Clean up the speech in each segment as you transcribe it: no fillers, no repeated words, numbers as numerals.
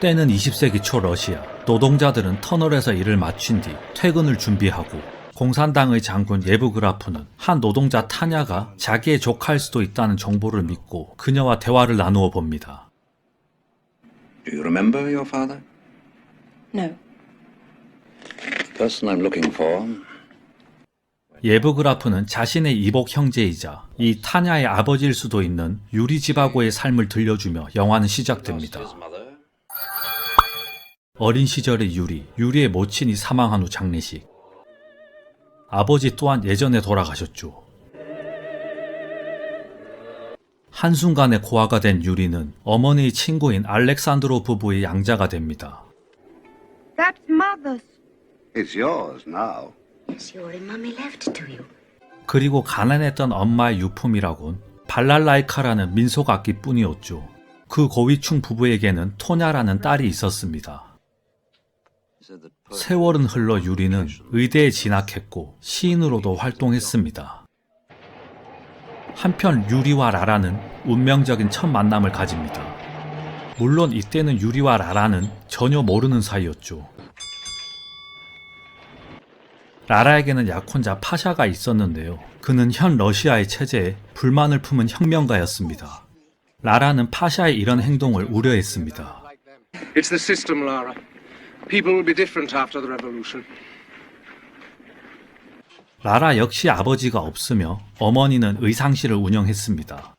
때는 20세기 초 러시아. 노동자들은 터널에서 일을 마친 뒤 퇴근을 준비하고 공산당의 장군 예브그라프는 한 노동자 타냐가 자기의 조카일 수도 있다는 정보를 믿고 그녀와 대화를 나누어 봅니다. Do you remember your father? No. The person I'm looking for. 예브그라프는 자신의 이복 형제이자 이 타냐의 아버지일 수도 있는 유리 지바고의 삶을 들려주며 영화는 시작됩니다. 어린 시절의 유리의 모친이 사망한 후 장례식. 아버지 또한 예전에 돌아가셨죠. 한순간에 고아가 된 유리는 어머니의 친구인 알렉산드로 부부의 양자가 됩니다. That's mother's. It's yours now. It's your mommy left to you. 그리고 가난했던 엄마의 유품이라곤 발랄라이카라는 민속악기뿐이었죠. 그 고위층 부부에게는 토냐라는 딸이 있었습니다. 세월은 흘러 유리는 의대에 진학했고 시인으로도 활동했습니다. 한편 유리와 라라는 운명적인 첫 만남을 가집니다. 물론 이때는 유리와 라라는 전혀 모르는 사이였죠. 라라에게는 약혼자 파샤가 있었는데요. 그는 현 러시아의 체제에 불만을 품은 혁명가였습니다. 라라는 파샤의 이런 행동을 우려했습니다. It's the system, Lara. People will be different after the revolution. 라라 역시 아버지가 없으며 어머니는 의상실을 운영했습니다.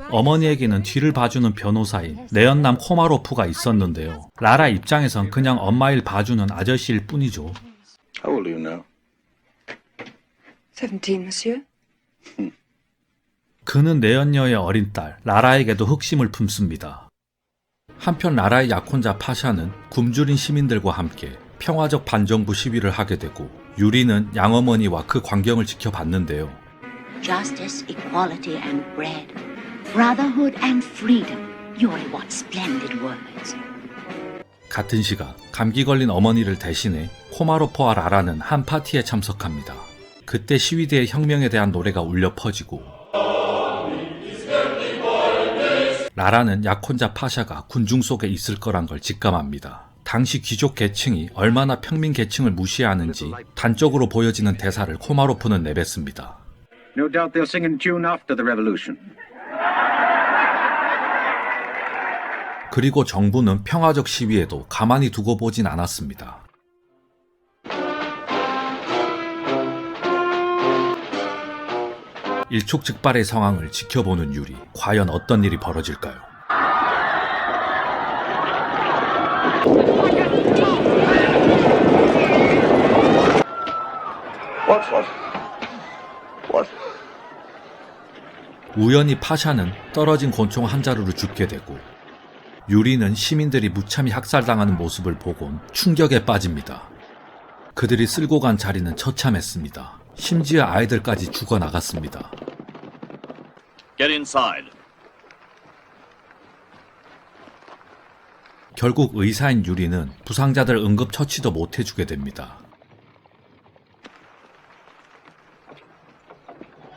어머니에게는 뒤를 봐주는 변호사인 내연남 코마로프가 있었는데요. 라라 입장에선 그냥 엄마 일 봐주는 아저씨일 뿐이죠. How old are you now? 17, monsieur. 그는 내연녀의 어린 딸 라라에게도 흑심을 품습니다. 한편 라라의 약혼자 파샤는 굶주린 시민들과 함께 평화적 반정부 시위를 하게 되고 유리는 양어머니와 그 광경을 지켜봤는데요. Justice, equality and bread. Brotherhood and freedom. You're what splendid words. 같은 시각 감기 걸린 어머니를 대신해 코마로프와 라라는 한 파티에 참석합니다. 그때 시위대의 혁명에 대한 노래가 울려 퍼지고 라라는 약혼자 파샤가 군중 속에 있을 거란 걸 직감합니다. 당시 귀족 계층이 얼마나 평민 계층을 무시하는지 단적으로 보여지는 대사를 코마로프는 내뱉습니다. No doubt they'll sing in tune after the revolution. 그리고 정부는 평화적 시위에도 가만히 두고 보진 않았습니다. 일촉즉발의 상황을 지켜보는 유리, 과연 어떤 일이 벌어질까요? 우연히 파샤는 떨어진 곤충 한 자루를 줍게 되고 유리는 시민들이 무참히 학살당하는 모습을 보곤 충격에 빠집니다. 그들이 쓸고 간 자리는 처참했습니다. 심지어 아이들까지 죽어나갔습니다. Get inside. 결국 의사인 유리는 부상자들 응급처치도 못해주게 됩니다.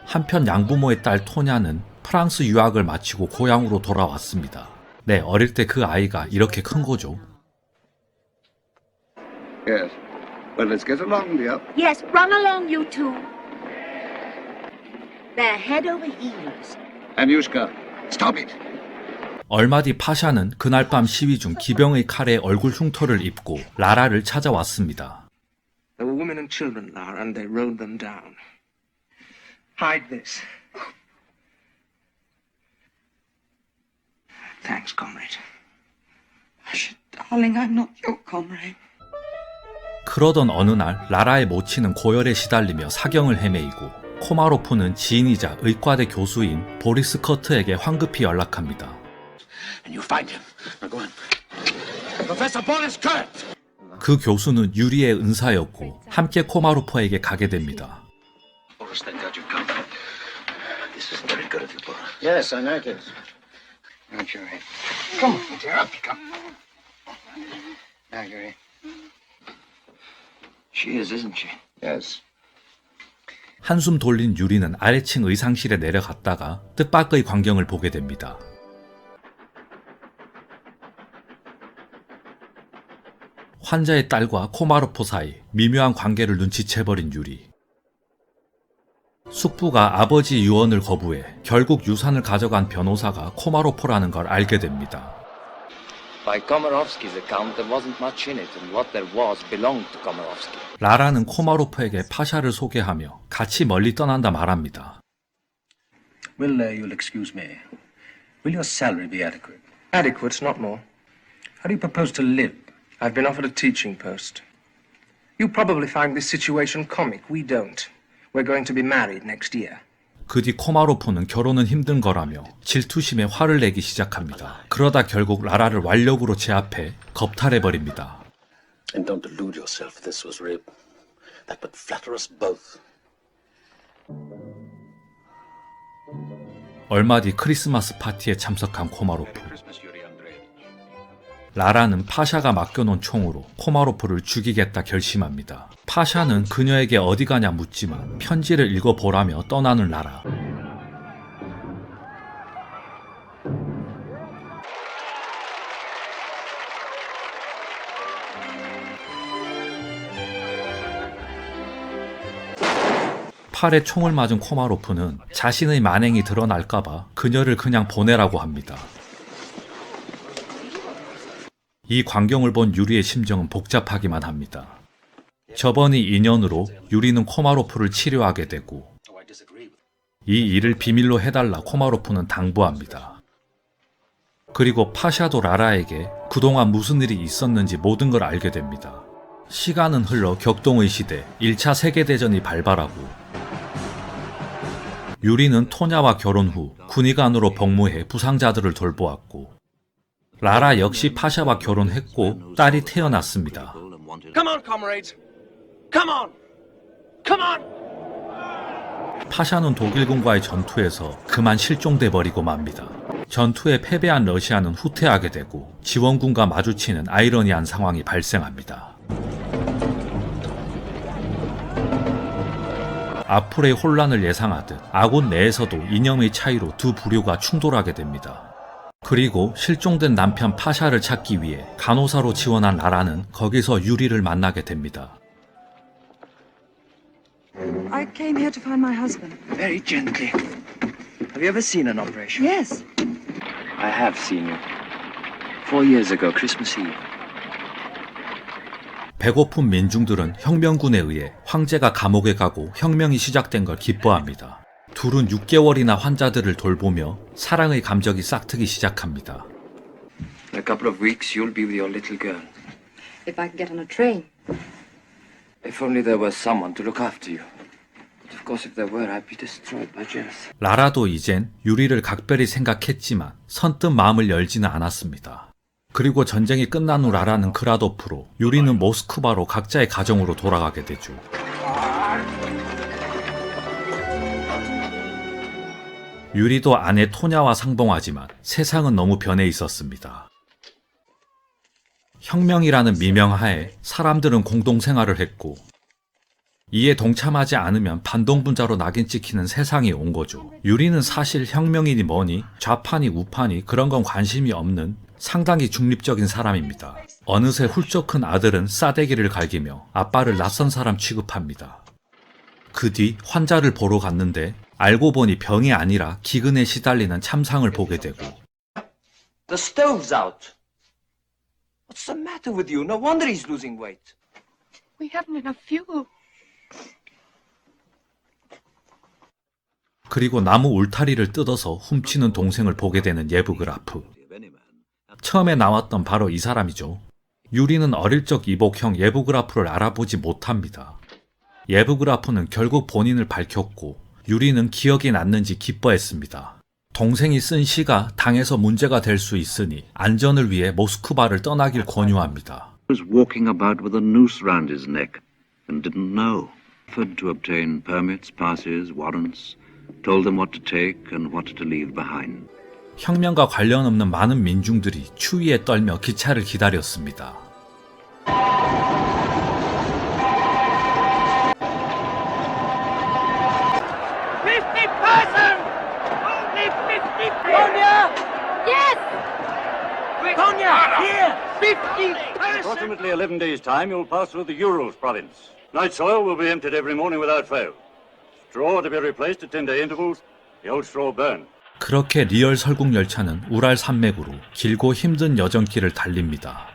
한편 양부모의 딸 토냐는 프랑스 유학을 마치고 고향으로 돌아왔습니다. 네, 어릴 때 그 아이가 이렇게 큰 거죠. Yes. Well, let's get along, dear. Yes, run along, you two. They're head over heels. Anyushka, stop it. 얼마 뒤 파샤는 그날 밤 시위 중 기병의 칼에 얼굴 흉터를 입고 라라를 찾아왔습니다. There were women and children, Lara, and they rode them down. Hide this. Thanks, comrade. Darling, I'm not your comrade. 그러던 어느 날 라라의 모친은 고열에 시달리며 사경을 헤매이고 코마로프는 지인이자 의과대 교수인 보리스 커트에게 황급히 연락합니다. And you find him. Now go on. Professor Boris Kurt! 그 교수는 유리의 은사였고 함께 코마로프에게 가게 됩니다. Boris, thank God you've come. This isn't very good of you, Boris. Yes, I know it is. Now, Jerry. Come on, dear. Up you come. Now, Jerry. She is, isn't she? Yes. 한숨 돌린 유리는 아래층 의상실에 내려갔다가 뜻밖의 광경을 보게 됩니다. 환자의 딸과 코마로프 사이 미묘한 관계를 눈치채버린 유리. 숙부가 아버지 유언을 거부해 결국 유산을 가져간 변호사가 코마로프라는 걸 알게 됩니다. By Komarovsky's account, there wasn't much in it, and what there was belonged to Komarovsky. 라라는 코마로프에게 파샤를 소개하며 같이 멀리 떠난다 말합니다. Well, you'll excuse me. Will your salary be adequate? Adequate, not more. How do you propose to live? I've been offered a teaching post. You probably find this situation comic. We don't. We're going to be married next year. 그 뒤 코마로프는 결혼은 힘든 거라며 질투심에 화를 내기 시작합니다. 그러다 결국 라라를 완력으로 제압해 겁탈해버립니다. And don't delude yourself. This was rape. That would flatter us both. 얼마 뒤 크리스마스 파티에 참석한 코마로프. 라라는 파샤가 맡겨놓은 총으로 코마로프를 죽이겠다 결심합니다. 파샤는 그녀에게 어디 가냐 묻지만 편지를 읽어보라며 떠나는 라라. 팔에 총을 맞은 코마로프는 자신의 만행이 드러날까봐 그녀를 그냥 보내라고 합니다. 이 광경을 본 유리의 심정은 복잡하기만 합니다. 저번이 인연으로 유리는 코마로프를 치료하게 되고 이 일을 비밀로 해달라 코마로프는 당부합니다. 그리고 파샤도 라라에게 그동안 무슨 일이 있었는지 모든 걸 알게 됩니다. 시간은 흘러 격동의 시대 1차 세계대전이 발발하고 유리는 토냐와 결혼 후 군의관으로 복무해 부상자들을 돌보았고 라라 역시 파샤와 결혼했고 딸이 태어났습니다. Come on, comrades. Come on. Come on. 파샤는 독일군과의 전투에서 그만 실종돼 버리고 맙니다. 전투에 패배한 러시아는 후퇴하게 되고 지원군과 마주치는 아이러니한 상황이 발생합니다. 앞으로의 혼란을 예상하듯 아군 내에서도 이념의 차이로 두 부류가 충돌하게 됩니다. 그리고 실종된 남편 파샤를 찾기 위해 간호사로 지원한 라라는 거기서 유리를 만나게 됩니다. I came here to find my husband. Very gently. Have you ever seen an operation? Yes. I have seen you. 4 years ago, Christmas Eve. 배고픈 민중들은 혁명군에 의해 황제가 감옥에 가고 혁명이 시작된 걸 기뻐합니다. 둘은 6개월이나 환자들을 돌보며 사랑의 감정이 싹트기 시작합니다. In a couple of weeks, you'll be with your little girl. If I can get on a train. If only there was someone to look after you. But of course, if there were, I'd be destroyed by jealousy. 라라도 이젠 유리를 각별히 생각했지만 선뜻 마음을 열지는 않았습니다. 그리고 전쟁이 끝난 후 라라는 그라도프로, 유리는 모스크바로 각자의 가정으로 돌아가게 되죠. 유리도 아내 토냐와 상봉하지만 세상은 너무 변해 있었습니다. 혁명이라는 미명하에 사람들은 공동생활을 했고 이에 동참하지 않으면 반동분자로 낙인 찍히는 세상이 온 거죠. 유리는 사실 혁명이니 뭐니 좌파니 우파니 그런 건 관심이 없는 상당히 중립적인 사람입니다. 어느새 훌쩍 큰 아들은 싸대기를 갈기며 아빠를 낯선 사람 취급합니다. 그 뒤 환자를 보러 갔는데 알고 보니 병이 아니라 기근에 시달리는 참상을 보게 되고 The stove's out. What's the matter with you? No wonder he's losing weight. We haven't enough fuel. 그리고 나무 울타리를 뜯어서 훔치는 동생을 보게 되는 예브그라프. 처음에 나왔던 바로 이 사람이죠. 유리는 어릴 적 이복형 예브그라프를 알아보지 못합니다. 예브그라프는 결국 본인을 밝혔고 유리는 기억이 났는지 기뻐했습니다. 동생이 쓴 시가 당에서 문제가 될 수 있으니 안전을 위해 모스크바를 떠나길 권유합니다. He was walking about with a noose round his neck and didn't know. Offered to obtain permits, passes, warrants, told them what to take and what to leave behind. 혁명과 관련 없는 많은 민중들이 추위에 떨며 기차를 기다렸습니다. Yes! Tonya, here! 50 approximately 11 days' time, you'll pass through the Urals province. Night soil will be emptied every morning without fail. Straw to be replaced at 10-day intervals. The old straw burned. 그렇게 리얼 설국 열차는 우랄 산맥으로 길고 힘든 여정길을 달립니다.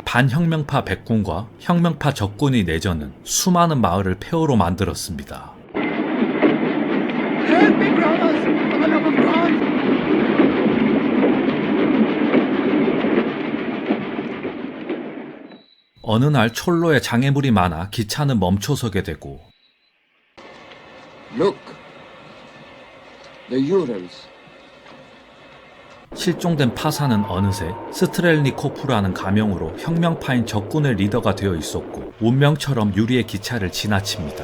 반혁명파 백군과 혁명파 적군의 내전은 수많은 마을을 폐허로 만들었습니다. 어느 날 철로에 장애물이 많아 기차는 멈춰서게 되고 Look. The Urals. 실종된 파사는 어느새 스트렐니코프라는 가명으로 혁명파인 적군의 리더가 되어 있었고 운명처럼 유리의 기차를 지나칩니다.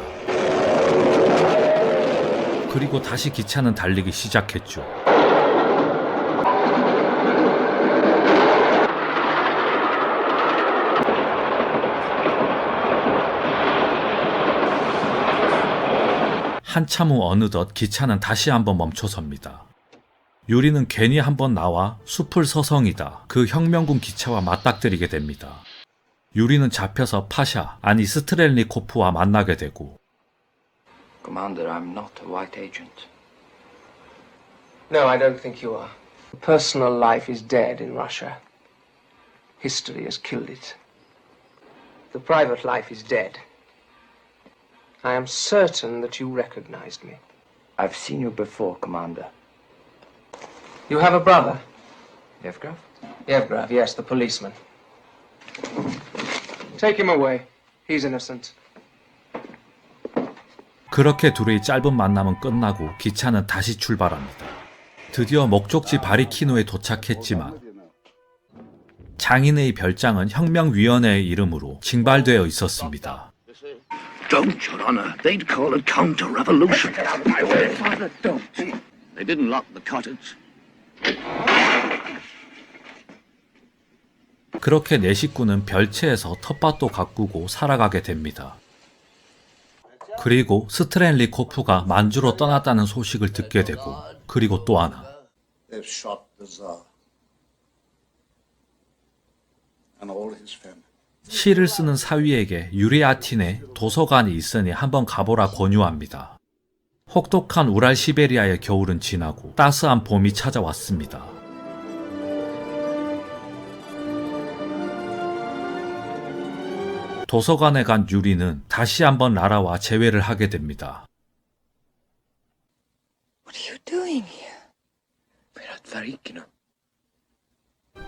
그리고 다시 기차는 달리기 시작했죠. 한참 후 어느덧 기차는 다시 한번 멈춰섭니다. 유리는 괜히 한번 나와 숲을 서성이다 그 혁명군 기차와 맞닥뜨리게 됩니다. 유리는 잡혀서 파샤, 아니 스트렐니코프와 만나게 되고 Commander, I'm not a white agent. No, I don't think you are. Personal life is dead in Russia. History has killed it. The private life is dead. I am certain that you recognized me. I've seen you before, Commander. You have a brother? Yevgraf? Yevgraf, yes, the policeman. Take him away. He's innocent. 그렇게 둘의 짧은 만남은 끝나고 기차는 다시 출발합니다. 드디어 목적지 바리키노에 도착했지만 장인의 별장은 혁명위원회의 이름으로 징발되어 있었습니다. Don't, Your Honor. They'd call it counter-revolution. Get out of my way. Father, don't. They didn't lock the cottage. 그렇게 네 식구는 별채에서 텃밭도 가꾸고 살아가게 됩니다. 그리고 스트렐니코프가 만주로 떠났다는 소식을 듣게 되고 그리고 또 하나 They've shot the Tsar and all his family. 시를 쓰는 사위에게 유리아틴에 도서관이 있으니 한번 가보라 권유합니다. 혹독한 우랄 시베리아의 겨울은 지나고 따스한 봄이 찾아왔습니다. 도서관에 간 유리는 다시 한번 라라와 재회를 하게 됩니다. What are you doing here? We're at Varikino.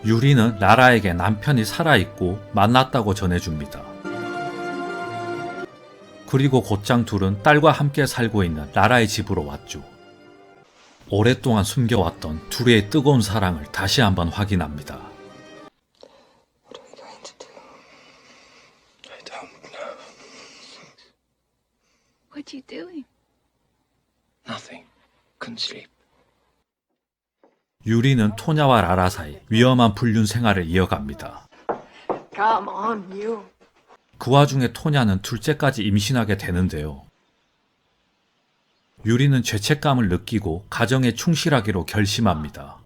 유리는 라라에게 남편이 살아있고 만났다고 전해줍니다. 그리고 곧장 둘은 딸과 함께 살고 있는 라라의 집으로 왔죠. 오랫동안 숨겨왔던 둘의 뜨거운 사랑을 다시 한번 확인합니다. What are we going to do? I don't know. What are you doing? Nothing. Couldn't sleep. 유리는 토냐와 라라 사이 위험한 불륜 생활을 이어갑니다. Come on, you. 그 와중에 토냐는 둘째까지 임신하게 되는데요. 유리는 죄책감을 느끼고 가정에 충실하기로 결심합니다.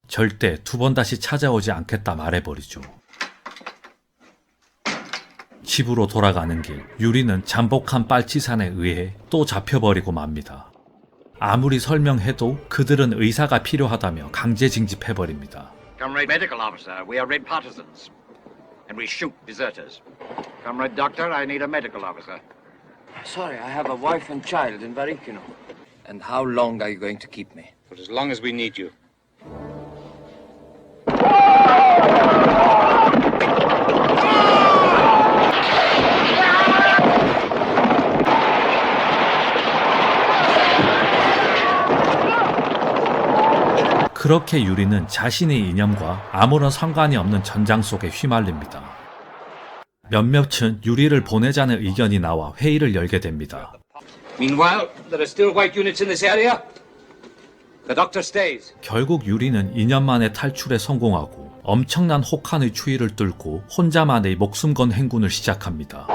절대 두 번 다시 찾아오지 않겠다 말해버리죠. 집으로 돌아가는 길, 유리는 잠복한 빨치산에 의해 또 잡혀버리고 맙니다. 아무리 설명해도 그들은 의사가 필요하다며 강제 징집해버립니다. Comrade Medical Officer, we are Red partisans. And we shoot deserters. Comrade Doctor, I need a medical officer. Sorry, I have a wife and child in Varikino. And how long are you going to keep me? For as long as we need you. 그렇게 유리는 자신의 이념과 아무런 상관이 없는 전장 속에 휘말립니다. 몇몇은 유리를 보내자는 의견이 나와 회의를 열게 됩니다. Meanwhile, there are still white units in this area. The doctor stays. 결국 유리는 2년 만에 탈출에 성공하고 엄청난 혹한의 추위를 뚫고 혼자만의 목숨 건 행군을 시작합니다.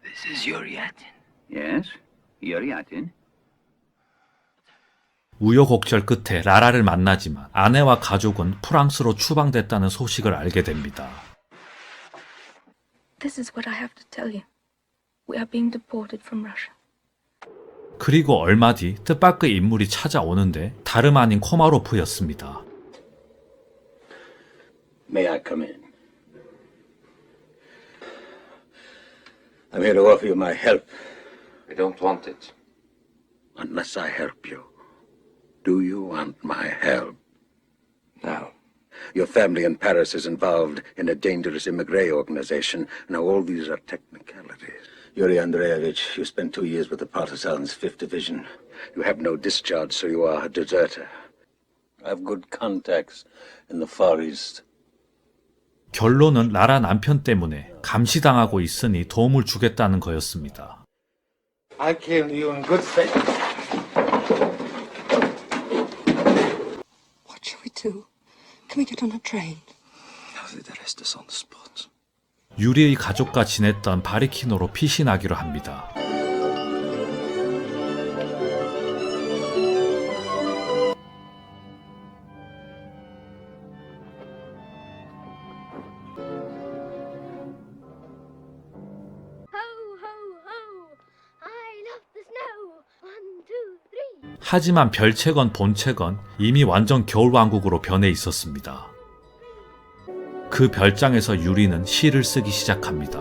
This is Yuriatin. Yes, Yuriatin. 우여곡절 끝에 라라를 만나지만 아내와 가족은 프랑스로 추방됐다는 소식을 알게 됩니다. This is what I have to tell you. We are being deported from Russia. 그리고 얼마 뒤 뜻밖의 인물이 찾아오는데 다름 아닌 코마로프였습니다. May I come in? I'm here to offer you my help. We don't want it. Unless I help you. Do you want my help? No. Your family in Paris is involved in a dangerous emigre organization. Now, all these are technicalities. Yuri Andreevich, you spent 2 years with the partisans, 5th Division. You have no discharge, so you are a deserter. I have good contacts in the Far East. 결론은 라라 남편 때문에 감시당하고 있으니 도움을 주겠다는 거였습니다. I came to you in good faith. What shall we do? Can we get on a train? How did they arrest us on the spot? 유리의 가족과 지냈던 바리키노로 피신하기로 합니다. 하지만 별채건 본채건 이미 완전 겨울왕국으로 변해 있었습니다. 그 별장에서 유리는 시를 쓰기 시작합니다.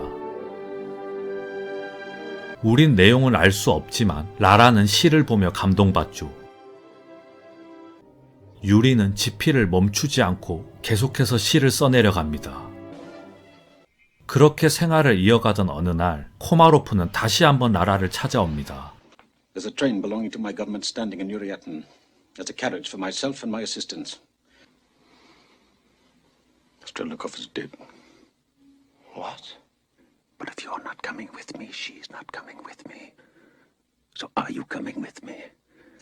우린 내용을 알 수 없지만 라라는 시를 보며 감동받죠. 유리는 지피를 멈추지 않고 계속해서 시를 써내려갑니다. 그렇게 생활을 이어가던 어느 날 코마로프는 다시 한번 라라를 찾아옵니다. There's a train belonging to my government standing in Yuriatin. There's a carriage for myself and my assistants. Strelnikov is dead. What? But if you're not coming with me, she's not coming with me. So are you coming with me?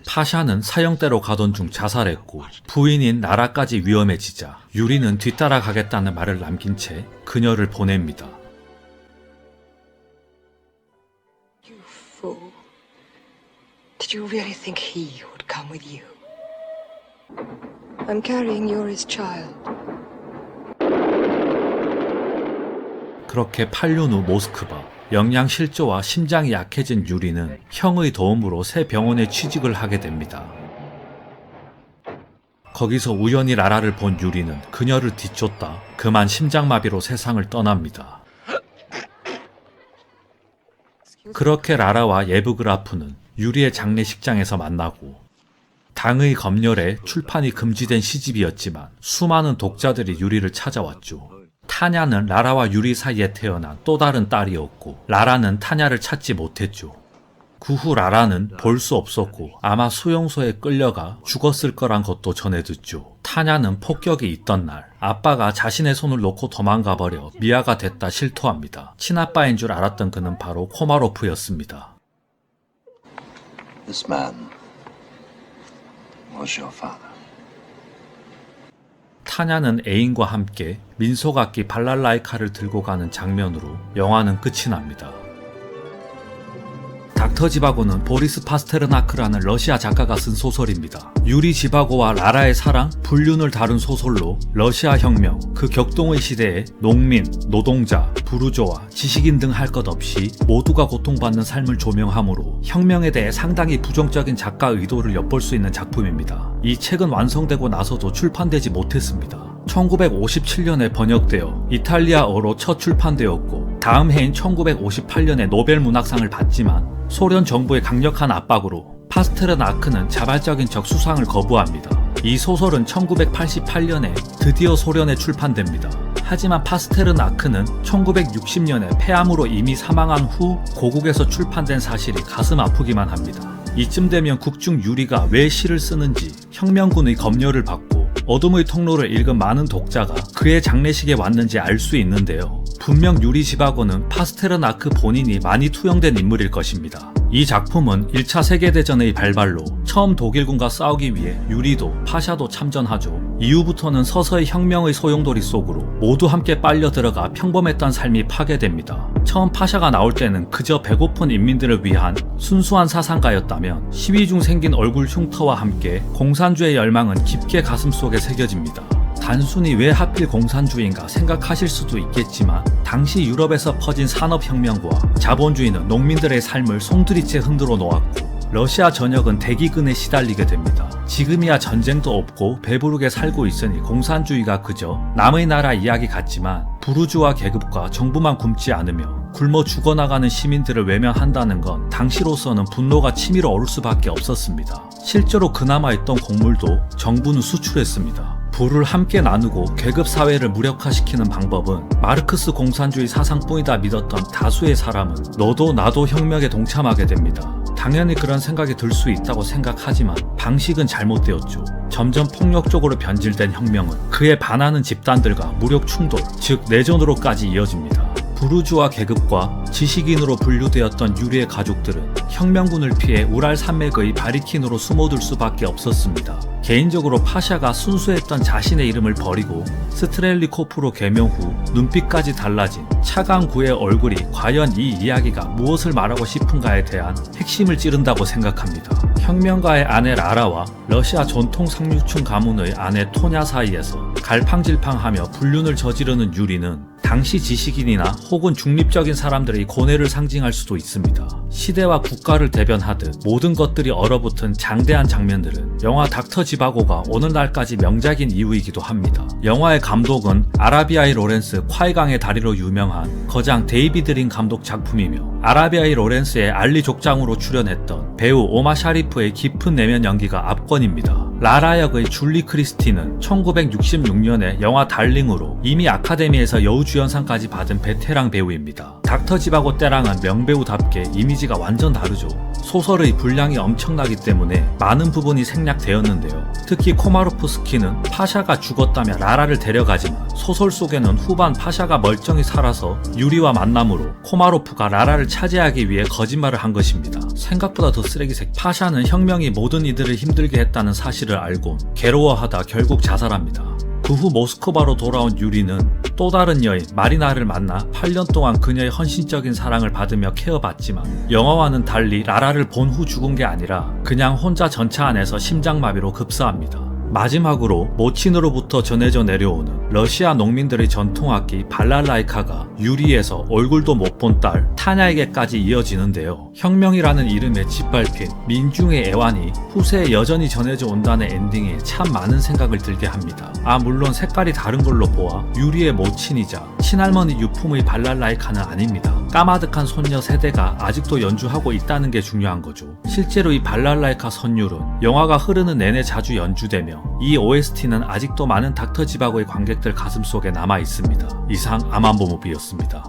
파샤는 사형대로 가던 중 자살했고 부인인 나라까지 위험해지자 유리는 뒤따라가겠다는 말을 남긴 채 그녀를 보냅니다. You fool. Did you really think he would come with you? I'm carrying Yuri's child. 그렇게 8년 후 모스크바, 영양실조와 심장이 약해진 유리는 형의 도움으로 새 병원에 취직을 하게 됩니다. 거기서 우연히 라라를 본 유리는 그녀를 뒤쫓다 그만 심장마비로 세상을 떠납니다. 그렇게 라라와 예브그라프는 유리의 장례식장에서 만나고 당의 검열에 출판이 금지된 시집이었지만 수많은 독자들이 유리를 찾아왔죠. 타냐는 라라와 유리 사이에 태어난 또 다른 딸이었고 라라는 타냐를 찾지 못했죠. 그 후 라라는 볼 수 없었고 아마 수용소에 끌려가 죽었을 거란 것도 전해 듣죠. 타냐는 폭격이 있던 날 아빠가 자신의 손을 놓고 도망가버려 미아가 됐다 실토합니다. 친아빠인 줄 알았던 그는 바로 코마로프였습니다. This man was your father. 타냐는 애인과 함께 민속악기 발랄라이카를 들고 가는 장면으로 영화는 끝이 납니다. 닥터 지바고는 보리스 파스테르나크라는 러시아 작가가 쓴 소설입니다. 유리 지바고와 라라의 사랑, 불륜을 다룬 소설로 러시아 혁명, 그 격동의 시대에 농민, 노동자, 부르조아, 지식인 등 할 것 없이 모두가 고통받는 삶을 조명하므로 혁명에 대해 상당히 부정적인 작가 의도를 엿볼 수 있는 작품입니다. 이 책은 완성되고 나서도 출판되지 못했습니다. 1957년에 번역되어 이탈리아어로 첫 출판되었고 다음 해인 1958년에 노벨 문학상을 받지만 소련 정부의 강력한 압박으로 파스테르나크는 자발적인 적수상을 거부합니다. 이 소설은 1988년에 드디어 소련에 출판됩니다. 하지만 파스테르나크는 1960년에 폐암으로 이미 사망한 후 고국에서 출판된 사실이 가슴 아프기만 합니다. 이쯤 되면 국중 유리가 왜 시를 쓰는지 혁명군의 검열을 받고 어둠의 통로를 읽은 많은 독자가 그의 장례식에 왔는지 알 수 있는데요. 분명 유리 지바고는 파스테르나크 본인이 많이 투영된 인물일 것입니다. 이 작품은 1차 세계대전의 발발로 처음 독일군과 싸우기 위해 유리도 파샤도 참전하죠. 이후부터는 서서히 혁명의 소용돌이 속으로 모두 함께 빨려 들어가 평범했던 삶이 파괴됩니다. 처음 파샤가 나올 때는 그저 배고픈 인민들을 위한 순수한 사상가였다면 시위 중 생긴 얼굴 흉터와 함께 공산주의 열망은 깊게 가슴속에 새겨집니다. 단순히 왜 하필 공산주의인가 생각하실 수도 있겠지만 당시 유럽에서 퍼진 산업혁명과 자본주의는 농민들의 삶을 송두리째 흔들어 놓았고 러시아 전역은 대기근에 시달리게 됩니다. 지금이야 전쟁도 없고 배부르게 살고 있으니 공산주의가 그저 남의 나라 이야기 같지만 부르주아 계급과 정부만 굶지 않으며 굶어 죽어나가는 시민들을 외면한다는 건 당시로서는 분노가 치밀어 오를 수밖에 없었습니다. 실제로 그나마 있던 곡물도 정부는 수출했습니다. 부를 함께 나누고 계급 사회를 무력화시키는 방법은 마르크스 공산주의 사상뿐이다 믿었던 다수의 사람은 너도 나도 혁명에 동참하게 됩니다. 당연히 그런 생각이 들 수 있다고 생각하지만 방식은 잘못되었죠. 점점 폭력적으로 변질된 혁명은 그에 반하는 집단들과 무력 충돌, 즉 내전으로까지 이어집니다. 부르주아 계급과 지식인으로 분류되었던 유리의 가족들은 혁명군을 피해 우랄 산맥의 바리킨으로 숨어들 수밖에 없었습니다. 개인적으로 파샤가 순수했던 자신의 이름을 버리고 스트렐리코프로 개명 후 눈빛까지 달라진 차가운 구의 얼굴이 과연 이 이야기가 무엇을 말하고 싶은가에 대한 핵심을 찌른다고 생각합니다. 혁명가의 아내 라라와 러시아 전통 상류층 가문의 아내 토냐 사이에서 갈팡질팡하며 불륜을 저지르는 유리는 당시 지식인이나 혹은 중립적인 사람들의 고뇌를 상징할 수도 있습니다. 시대와 국가를 대변하듯 모든 것들이 얼어붙은 장대한 장면들은 영화 닥터 지바고가 오늘날까지 명작인 이유이기도 합니다. 영화의 감독은 아라비아의 로렌스 콰이강의 다리로 유명한 거장 데이비드 린 감독 작품이며 아라비아의 로렌스의 알리 족장으로 출연했던 배우 오마 샤리프의 깊은 내면 연기가 압권입니다. 라라 역의 줄리 크리스티는 1966년에 영화 달링으로 이미 아카데미에서 여우주연상까지 받은 베테랑 배우입니다. 닥터 지바고 때랑은 명배우답게 이미지가 완전 다르죠. 소설의 분량이 엄청나기 때문에 많은 부분이 생략되었는데요. 특히 코마로프스키는 파샤가 죽었다며 라라를 데려가지만 소설 속에는 후반 파샤가 멀쩡히 살아서 유리와 만남으로 코마로프가 라라를 차지하기 위해 거짓말을 한 것입니다. 생각보다 더 쓰레기색. 파샤는 혁명이 모든 이들을 힘들게 했다는 사실을 알고 괴로워하다 결국 자살합니다. 그 후 모스크바로 돌아온 유리는 또 다른 여인 마리나를 만나 8년 동안 그녀의 헌신적인 사랑을 받으며 케어받지만 영화와는 달리 라라를 본 후 죽은 게 아니라 그냥 혼자 전차 안에서 심장마비로 급사합니다. 마지막으로 모친으로부터 전해져 내려오는 러시아 농민들의 전통악기 발랄라이카가 유리에서 얼굴도 못 본 딸 타냐에게까지 이어지는데요. 혁명이라는 이름에 짓밟힌 민중의 애환이 후세에 여전히 전해져 온다는 엔딩에 참 많은 생각을 들게 합니다. 물론 색깔이 다른 걸로 보아 유리의 모친이자 친할머니 유품의 발랄라이카는 아닙니다. 까마득한 손녀 세대가 아직도 연주하고 있다는 게 중요한 거죠. 실제로 이 발랄라이카 선율은 영화가 흐르는 내내 자주 연주되며 이 OST는 아직도 많은 닥터 지바고의 관객들 가슴속에 남아 있습니다. 이상 아만보 무비였습니다.